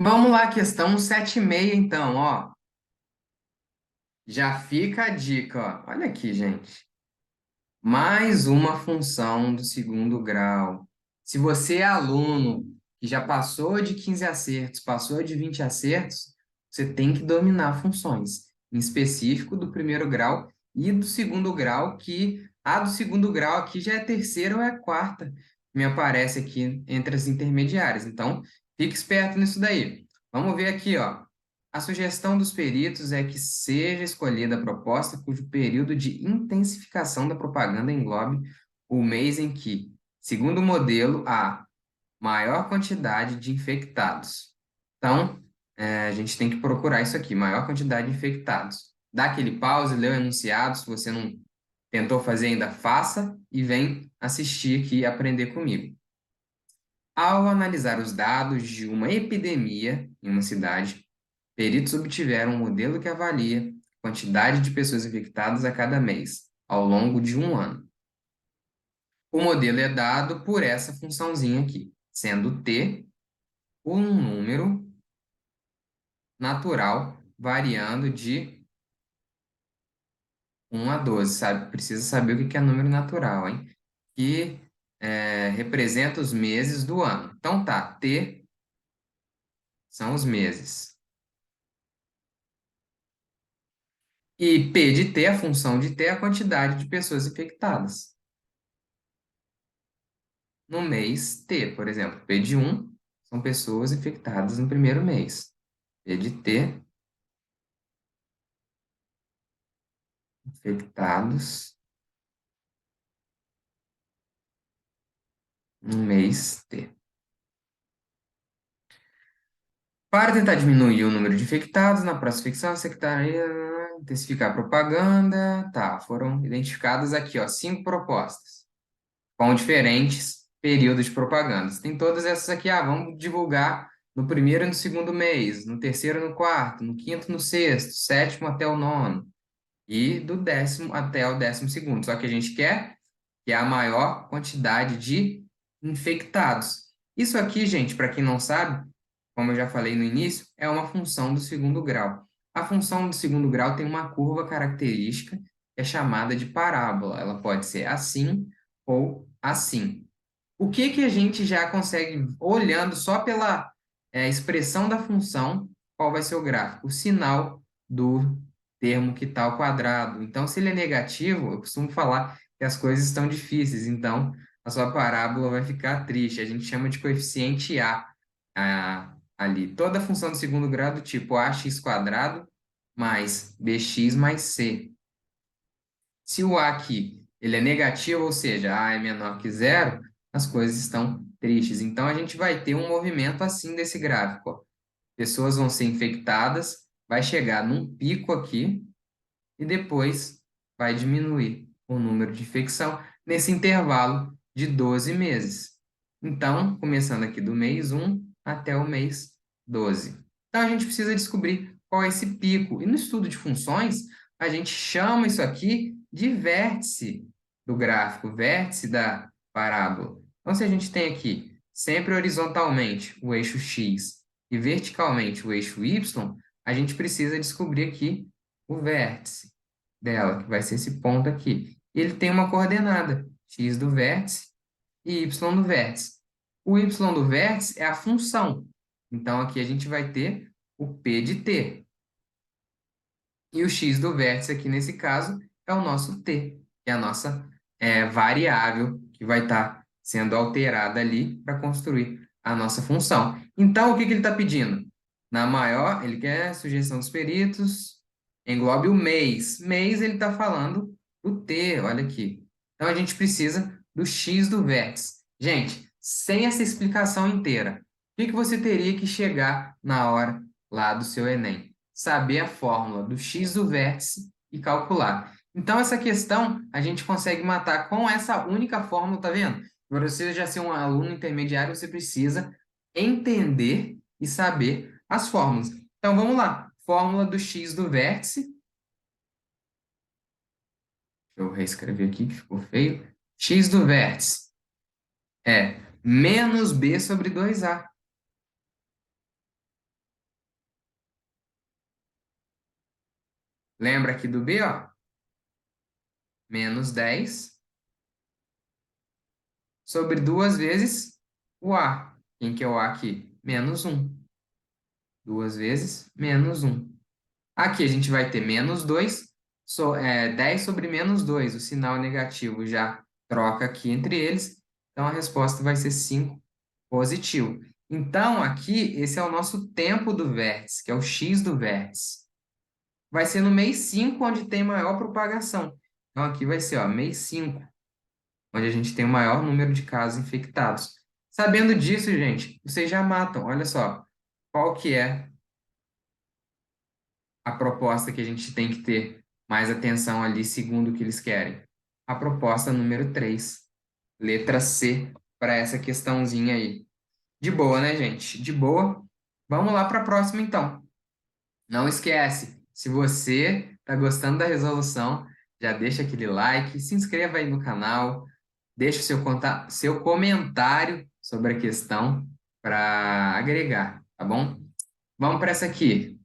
Vamos lá, questão 7,5, então, ó. Já fica a dica, ó. Olha aqui, gente. Mais uma função do segundo grau. Se você é aluno que já passou de 15 acertos, passou de 20 acertos, você tem que dominar funções, em específico do primeiro grau e do segundo grau, que a do segundo grau aqui já é terceira ou é quarta, me aparece aqui entre as intermediárias. Então, fique esperto nisso daí. Vamos ver aqui, ó. A sugestão dos peritos é que seja escolhida a proposta cujo período de intensificação da propaganda englobe o mês em que, segundo o modelo, há maior quantidade de infectados. Então, a gente tem que procurar isso aqui, maior quantidade de infectados. Dá aquele pause, lê o enunciado, se você não tentou fazer ainda, faça e vem assistir aqui e aprender comigo. Ao analisar os dados de uma epidemia em uma cidade, peritos obtiveram um modelo que avalia a quantidade de pessoas infectadas a cada mês, ao longo de um ano. O modelo é dado por essa funçãozinha aqui, sendo t um número natural variando de 1 a 12, sabe? Precisa saber o que é número natural, hein? Que representa os meses do ano. Então tá, t são os meses. E P de T, a função de T, é a quantidade de pessoas infectadas. No mês T, por exemplo, P de 1 são pessoas infectadas no primeiro mês. P de T, infectados no mês T. Para tentar diminuir o número de infectados, na próxima infecção, a secretaria intensificar a propaganda. Tá, foram identificadas aqui, ó, 5 propostas, com diferentes períodos de propagandas. Tem todas essas aqui, vamos divulgar no primeiro e no segundo mês, no terceiro e no quarto, no quinto e no sexto, sétimo até o nono, e do 10º até o 12º. Só que a gente quer que é a maior quantidade de infectados. Isso aqui, gente, para quem não sabe, como eu já falei no início, é uma função do segundo grau. A função do segundo grau tem uma curva característica que é chamada de parábola. Ela pode ser assim ou assim. O que que a gente já consegue, olhando só pela expressão da função, qual vai ser o gráfico? O sinal do termo que está ao quadrado. Então, se ele é negativo, eu costumo falar que as coisas estão difíceis. Então, a sua parábola vai ficar triste. A gente chama de coeficiente ali. Toda função do segundo grau do tipo ax quadrado mais bx mais c. Se o a aqui ele é negativo, ou seja, a é menor que zero, as coisas estão tristes. Então, a gente vai ter um movimento assim desse gráfico, ó. Pessoas vão ser infectadas, vai chegar num pico aqui e depois vai diminuir o número de infecção nesse intervalo de 12 meses. Então, começando aqui do mês 1 até o mês 12. Então, a gente precisa descobrir qual é esse pico. E no estudo de funções, a gente chama isso aqui de vértice do gráfico, vértice da parábola. Então, se a gente tem aqui sempre horizontalmente o eixo x e verticalmente o eixo y, a gente precisa descobrir aqui o vértice dela, que vai ser esse ponto aqui. Ele tem uma coordenada, x do vértice e y do vértice. O y do vértice é a função. Então, aqui a gente vai ter o p de t. E o x do vértice aqui, nesse caso, é o nosso t, que é a nossa variável que vai estar sendo alterada ali para construir a nossa função. Então, o que que ele está pedindo? Na maior, ele quer sugestão dos peritos, englobe o mês. Mês, ele está falando do t, olha aqui. Então, a gente precisa do x do vértice. Gente, sem essa explicação inteira, o que que você teria que chegar na hora lá do seu Enem? Saber a fórmula do x do vértice e calcular. Então, essa questão a gente consegue matar com essa única fórmula, tá vendo? Para você já ser um aluno intermediário, você precisa entender e saber as fórmulas. Então, vamos lá. Fórmula do x do vértice. Deixa eu reescrever aqui que ficou feio. X do vértice é menos b sobre 2a. Lembra aqui do B, ó? Menos 10 sobre 2 vezes o A. Quem que é o A aqui? Menos um. 2 vezes menos um. Aqui a gente vai ter menos 2, 10 sobre menos 2. O sinal negativo já troca aqui entre eles. Então a resposta vai ser 5 positivo. Então aqui, esse é o nosso tempo do vértice, que é o x do vértice. Vai ser no mês 5 onde tem maior propagação. Então aqui vai ser, ó, mês 5 onde a gente tem o maior número de casos infectados. Sabendo disso, gente, vocês já matam. Olha só, qual que é a proposta que a gente tem que ter mais atenção ali, segundo o que eles querem? A proposta número 3, letra C, para essa questãozinha aí. De boa, né, gente? De boa. Vamos lá para a próxima, então. Não esquece, se você está gostando da resolução, já deixa aquele like, se inscreva aí no canal, deixa o seu comentário sobre a questão para agregar, tá bom? Vamos para essa aqui.